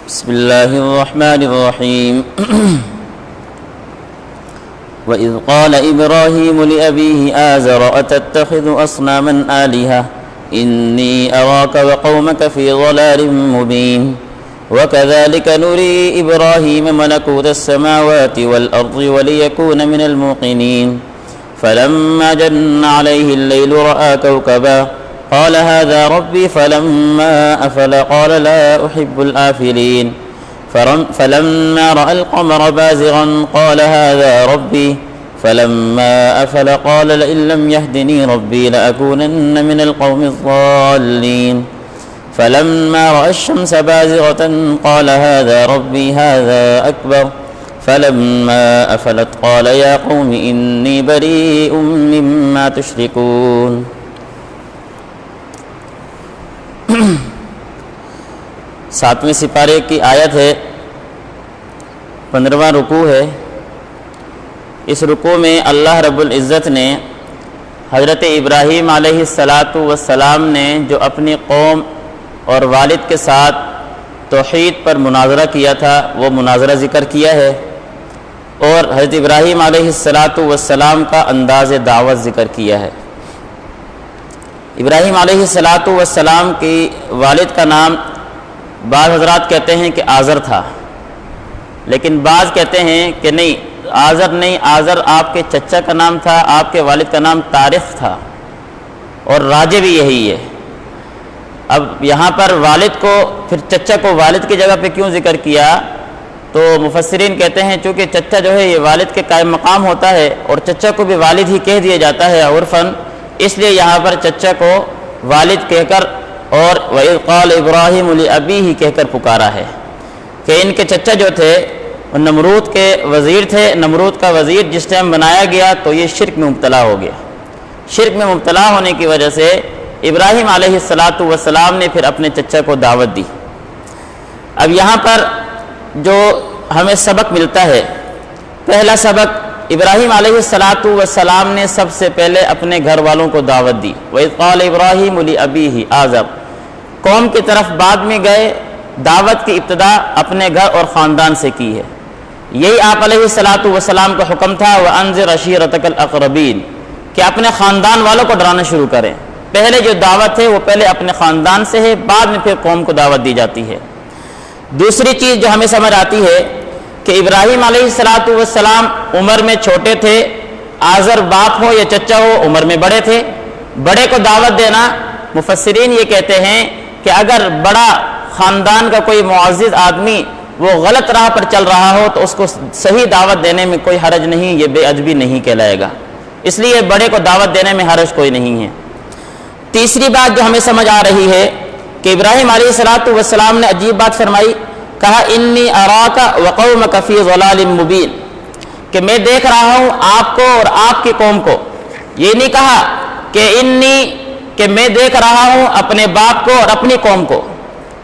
بسم الله الرحمن الرحيم وإذ قال إبراهيم لأبيه آزر أتتخذ أصناما آلهة إني أراك وقومك في ضلال مبين وكذلك نري إبراهيم ملكوت السماوات والأرض وليكون من الموقنين فلما جن عليه الليل رأى كوكبا قال هذا ربي فلما أفل قال لا أحب الآفلين فلما رأى القمر بازغا قال هذا ربي فلما أفل قال لئن لم يهدني ربي لأكونن من القوم الضالين فلما رأى الشمس بازغة قال هذا ربي هذا أكبر فلما أفلت قال يا قوم إني بريء مما تشركون. ساتویں سپارے کی آیت ہے، 15واں رکوع ہے۔ اس رکوع میں اللہ رب العزت نے حضرت ابراہیم علیہ السلام نے جو اپنی قوم اور والد کے ساتھ توحید پر مناظرہ کیا تھا وہ مناظرہ ذکر کیا ہے، اور حضرت ابراہیم علیہ السلام کا انداز دعوت ذکر کیا ہے۔ ابراہیم علیہ السلام کی والد کا نام بعض حضرات کہتے ہیں کہ آزر تھا، لیکن بعض کہتے ہیں کہ نہیں، آزر نہیں، آزر آپ کے چچا کا نام تھا، آپ کے والد کا نام طارق تھا، اور راجع بھی یہی ہے۔ اب یہاں پر والد کو، پھر چچا کو والد کی جگہ پہ کیوں ذکر کیا؟ تو مفسرین کہتے ہیں چونکہ چچا جو ہے یہ والد کے قائم مقام ہوتا ہے، اور چچا کو بھی والد ہی کہہ دیا جاتا ہے عرفاً، اس لیے یہاں پر چچا کو والد کہہ کر اور وَإِذْ قَالَ إِبْرَاهِيمُ لِأَبِيهِ کہہ کر پکارا ہے کہ ان کے چچا جو تھے وہ نمرود کے وزیر تھے۔ نمرود کا وزیر جس ٹائم بنایا گیا تو یہ شرک میں مبتلا ہو گیا۔ شرک میں مبتلا ہونے کی وجہ سے ابراہیم علیہ السلام نے پھر اپنے چچا کو دعوت دی۔ اب یہاں پر جو ہمیں سبق ملتا ہے، پہلا سبق، ابراہیم علیہ السلام نے سب سے پہلے اپنے گھر والوں کو دعوت دی۔ وَإِذْ قَالَ إِبْرَاهِيمُ لِأَبِيهِ آزر، قوم کی طرف بعد میں گئے، دعوت کی ابتدا اپنے گھر اور خاندان سے کی ہے۔ یہی آپ علیہ السلام کا حکم تھا وَأَنذِرْ عَشِيرَتَكَ الْأَقْرَبِينَ کہ اپنے خاندان والوں کو ڈرانا شروع کریں۔ پہلے جو دعوت ہے وہ پہلے اپنے خاندان سے ہے، بعد میں پھر قوم کو دعوت دی جاتی ہے۔ دوسری چیز جو ہمیں سمجھ آتی ہے کہ ابراہیم علیہ السلام عمر میں چھوٹے تھے، آزر باپ ہو یا چچا ہو عمر میں بڑے تھے۔ بڑے کو دعوت دینا، مفسرین یہ کہتے ہیں کہ اگر بڑا خاندان کا کوئی معزز آدمی وہ غلط راہ پر چل رہا ہو تو اس کو صحیح دعوت دینے میں کوئی حرج نہیں، یہ بے ادبی نہیں کہلائے گا، اس لیے بڑے کو دعوت دینے میں حرج کوئی نہیں ہے۔ تیسری بات جو ہمیں سمجھ آ رہی ہے کہ ابراہیم علیہ السلام نے عجیب بات فرمائی، کہا انی اراک وقومک فی ضلال مبین، کہ میں دیکھ رہا ہوں آپ کو اور آپ کی قوم کو۔ یہ نہیں کہا کہ میں دیکھ رہا ہوں اپنے باپ کو اور اپنی قوم کو،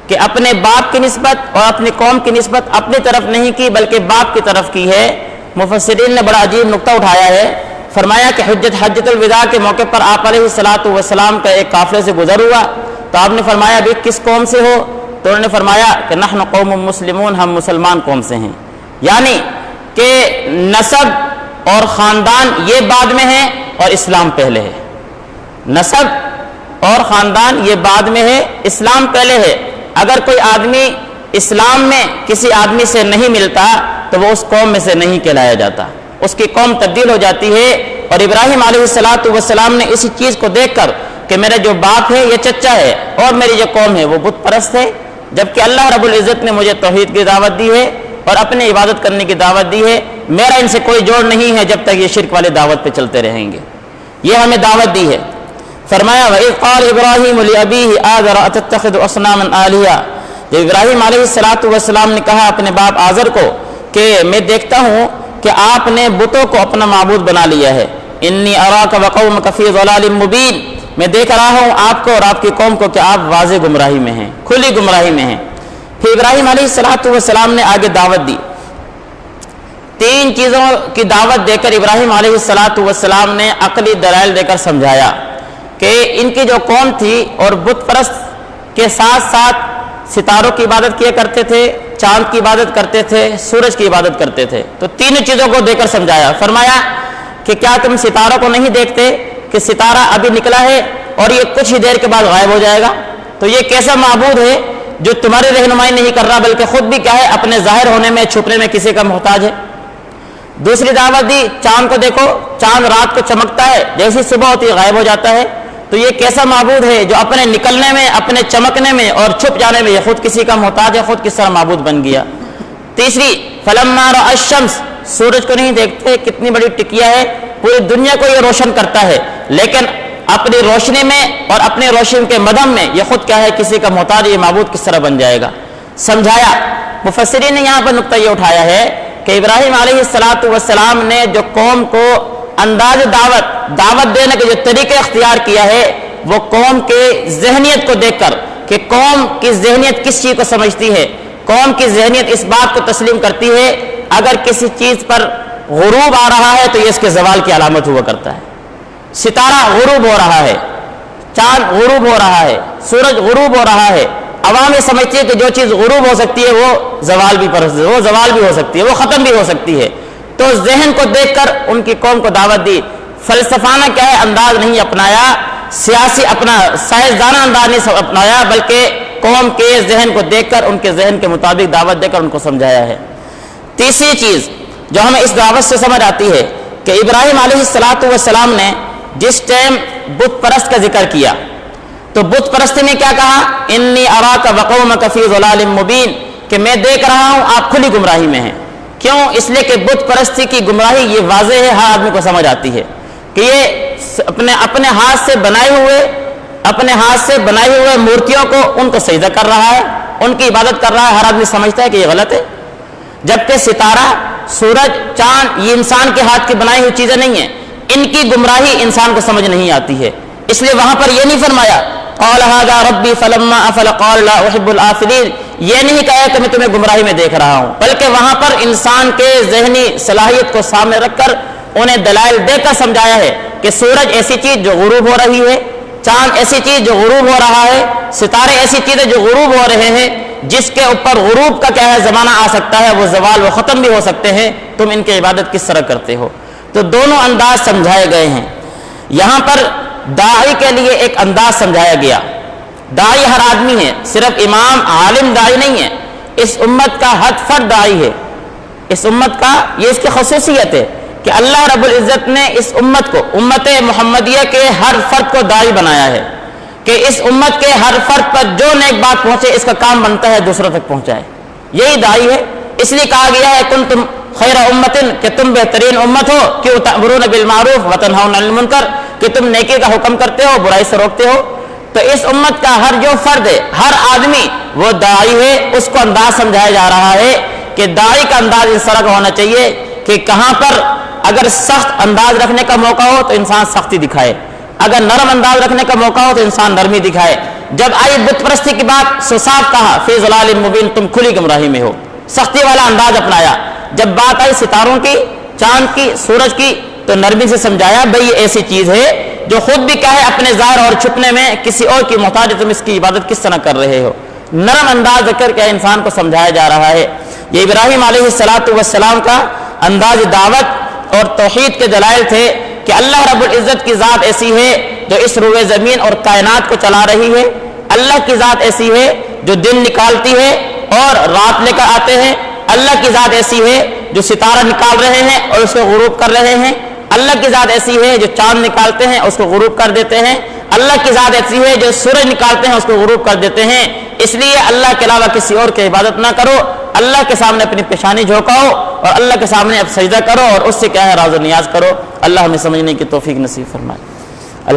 کہ اپنے باپ کی نسبت اور اپنی قوم کی نسبت اپنی طرف نہیں کی بلکہ باپ کی طرف کی ہے۔ مفسرین نے بڑا عجیب نقطہ اٹھایا ہے، فرمایا کہ حجت الوداع کے موقع پر آپ علیہ السلام کا ایک قافلے سے گزر ہوا تو آپ نے فرمایا ابھی کس قوم سے ہو؟ تو انہوں نے فرمایا کہ نحن قوم مسلمون، ہم مسلمان قوم سے ہیں، یعنی کہ نسب اور خاندان یہ بعد میں ہے اور اسلام پہلے ہے۔ نسب اور خاندان یہ بعد میں ہے، اسلام پہلے ہے۔ اگر کوئی آدمی اسلام میں کسی آدمی سے نہیں ملتا تو وہ اس قوم میں سے نہیں کہلایا جاتا، اس کی قوم تبدیل ہو جاتی ہے۔ اور ابراہیم علیہ السلام نے اسی چیز کو دیکھ کر کہ میرا جو باپ ہے یہ چچا ہے اور میری جو قوم ہے وہ بت پرست ہے، جبکہ اللہ رب العزت نے مجھے توحید کی دعوت دی ہے اور اپنے عبادت کرنے کی دعوت دی ہے، میرا ان سے کوئی جوڑ نہیں ہے جب تک یہ شرک والے دعوت پہ چلتے رہیں گے۔ یہ ہمیں دعوت دی ہے۔ فرمایا وَإِذْ قَالَ إِبْرَاهِيمُ لِأَبِيهِ آزَرَ أَتَتَّخِذُ أَصْنَامًا آلِهَةً، جب ابراہیم علیہ السلام نے کہا اپنے باپ آزر کو کہ میں دیکھتا ہوں کہ آپ نے بتوں کو اپنا معبود بنا لیا ہے۔ إِنِّي أَرَاكَ وَقَوْمَكَ فِي ضَلَالٍ مُبِينٍ، میں دیکھ رہا ہوں آپ کو اور آپ کی قوم کو کہ آپ واضح گمراہی میں ہیں، کھلی گمراہی میں ہیں۔ پھر ابراہیم علیہ السلام نے آگے دعوت دی، تین چیزوں کی دعوت دے کر ابراہیم علیہ السلام نے عقلی دلائل دے کر سمجھایا کہ ان کی جو قوم تھی اور بت پرست کے ساتھ ساتھ ستاروں کی عبادت کیا کرتے تھے، چاند کی عبادت کرتے تھے، سورج کی عبادت کرتے تھے۔ تو تینوں چیزوں کو دے کر سمجھایا، فرمایا کہ کیا تم ستاروں کو نہیں دیکھتے کہ ستارہ ابھی نکلا ہے اور یہ کچھ ہی دیر کے بعد غائب ہو جائے گا؟ تو یہ کیسا معبود ہے جو تمہاری رہنمائی نہیں کر رہا بلکہ خود بھی کیا ہے اپنے ظاہر ہونے میں چھپنے میں کسی کا محتاج ہے۔ دوسری دعوت دی، چاند کو دیکھو، چاند رات کو چمکتا ہے، جیسی صبح ہوتی ہے غائب ہو جاتا ہے۔ تو یہ کیسا معبود ہے جو اپنے نکلنے میں، اپنے چمکنے میں اور چھپ جانے میں یہ خود کسی کا محتاج ہے، خود کس طرح معبود بن گیا۔ تیسری، فلما رأى الشمس، سورج کو نہیں دیکھتے، کتنی بڑی ٹکیا ہے، پوری دنیا کو یہ روشن کرتا ہے، لیکن اپنی روشنی میں اور اپنی روشنی کے مدم میں یہ خود کیا ہے کسی کا محتاج، یہ معبود کس طرح بن جائے گا، سمجھایا۔ مفسرین نے یہاں پر نقطہ یہ اٹھایا ہے کہ ابراہیم علیہ السلام نے جو قوم کو انداز دعوت دینے کے جو طریقے اختیار کیا ہے وہ قوم کے ذہنیت کو دیکھ کر کہ قوم کی ذہنیت کس چیز کو سمجھتی ہے، قوم کی ذہنیت اس بات کو تسلیم کرتی ہے اگر کسی چیز پر غروب آ رہا ہے تو یہ اس کے زوال کی علامت ہوا کرتا ہے۔ ستارہ غروب ہو رہا ہے، چاند غروب ہو رہا ہے، سورج غروب ہو رہا ہے، عوام یہ سمجھتی ہے کہ جو چیز غروب ہو سکتی ہے وہ زوال بھی ہو سکتی ہے، وہ ختم بھی ہو سکتی ہے۔ تو ذہن کو دیکھ کر ان کی قوم کو دعوت دی، فلسفانہ کیا ہے انداز نہیں اپنایا، سیاسی اپنا سائنسدانہ انداز نہیں اپنایا، بلکہ قوم کے ذہن کو دیکھ کر ان کے ذہن کے مطابق دعوت دے کر ان کو سمجھایا ہے۔ تیسری چیز جو ہمیں اس دعوت سے سمجھ آتی ہے کہ ابراہیم علیہ السلام نے جس ٹائم بت پرست کا ذکر کیا تو بت پرستی میں کیا کہا، انی اراک وقومک فی ضلال مبین، کہ میں دیکھ رہا ہوں آپ کھلی گمراہی میں ہیں۔ کیوں؟ اس لیے کہ بت پرستی کی گمراہی یہ واضح ہے، ہر آدمی کو سمجھ آتی ہے کہ یہ اپنے ہاتھ سے بنائے ہوئے مورتیوں کو ان کو سجدہ کر رہا ہے، ان کی عبادت کر رہا ہے، ہر آدمی سمجھتا ہے کہ یہ غلط ہے۔ جبکہ ستارہ، سورج، چاند یہ انسان کے ہاتھ کی بنائی ہوئی چیزیں نہیں ہیں، ان کی گمراہی انسان کو سمجھ نہیں آتی ہے۔ اس لیے وہاں پر یہ نہیں فرمایا قال هذا ربی فلما افل قال لا احب الافلین، یہ نہیں کہا کہ میں تمہیں گمراہی میں دیکھ رہا ہوں، بلکہ وہاں پر انسان کے ذہنی صلاحیت کو سامنے رکھ کر انہیں دلائل دے کر سمجھایا ہے کہ سورج ایسی چیز جو غروب ہو رہی ہے، چاند ایسی چیز جو غروب ہو رہا ہے، ستارے ایسی چیزیں جو غروب ہو رہے ہیں، جس کے اوپر غروب کا کیا ہے زمانہ آ سکتا ہے، وہ زوال و ختم بھی ہو سکتے ہیں، تم ان کی عبادت کس طرح کرتے ہو۔ تو دونوں انداز سمجھائے گئے ہیں۔ یہاں پر داعی کے لیے ایک انداز سمجھایا گیا۔ داعی ہر آدمی ہے، صرف امام عالم داعی نہیں ہے، اس امت کا ہر فرد داعی ہے۔ اس امت کا یہ اس کی خصوصیت ہے کہ اللہ رب العزت نے اس امت کو، امت محمدیہ کے ہر فرد کو داعی بنایا ہے کہ اس امت کے ہر فرد پر جو نیک بات پہنچے اس کا کام بنتا ہے دوسروں تک پہنچائے، یہی داعی ہے۔ اس لیے کہا گیا ہے کنتم خیر امت، کہ تم بہترین امت ہو، کیوں تأمرون بالمعروف وتنہون عن المنکر، کہ تم نیکی کا حکم کرتے ہو، برائی سے روکتے ہو۔ تو اس امت کا ہر جو فرد ہے، ہر آدمی وہ داعی ہے، اس کو انداز سمجھایا جا رہا ہے کہ داعی کا انداز اس طرح کا ہونا چاہیے کہ کہاں پر اگر سخت انداز رکھنے کا موقع ہو تو انسان سختی دکھائے، اگر نرم انداز رکھنے کا موقع ہو تو انسان نرمی دکھائے۔ جب آئی بت پرستی کی بات سو صاف کہا فی ضلال مبین، تم کھلی گمراہی میں ہو، سختی والا انداز اپنایا۔ جب بات آئی ستاروں کی، چاند کی، سورج کی، تو نرمی سے سمجھایا بھئی یہ ایسی چیز ہے جو خود بھی کیا ہے اپنے ظاہر اور چھپنے میں کسی اور کی محتاج، تم اس کی عبادت کس طرح کر رہے ہو۔ نرم انداز ذکر کے انسان کو سمجھایا جا رہا ہے۔ یہ ابراہیم علیہ السلام کا انداز دعوت اور توحید کے دلائل تھے کہ اللہ رب العزت کی ذات ایسی ہے جو اس روئے زمین اور کائنات کو چلا رہی ہے، اللہ کی ذات ایسی ہے جو دن نکالتی ہے اور رات لے کر آتے ہیں، اللہ کی ذات ایسی ہے جو ستارہ نکال رہے ہیں اور اس کو غروب کر رہے ہیں، اللہ کی ذات ایسی ہے جو چاند نکالتے ہیں اس کو غروب کر دیتے ہیں، اللہ کی ذات ایسی ہے جو سورج نکالتے ہیں اس کو غروب کر دیتے ہیں۔ اس لیے اللہ کے علاوہ کسی اور کی عبادت نہ کرو، اللہ کے سامنے اپنی پیشانی جھکاؤ اور اللہ کے سامنے اب سجدہ کرو اور اس سے کیا ہے راز و نیاز کرو۔ اللہ ہمیں سمجھنے کی توفیق نصیب فرمائے۔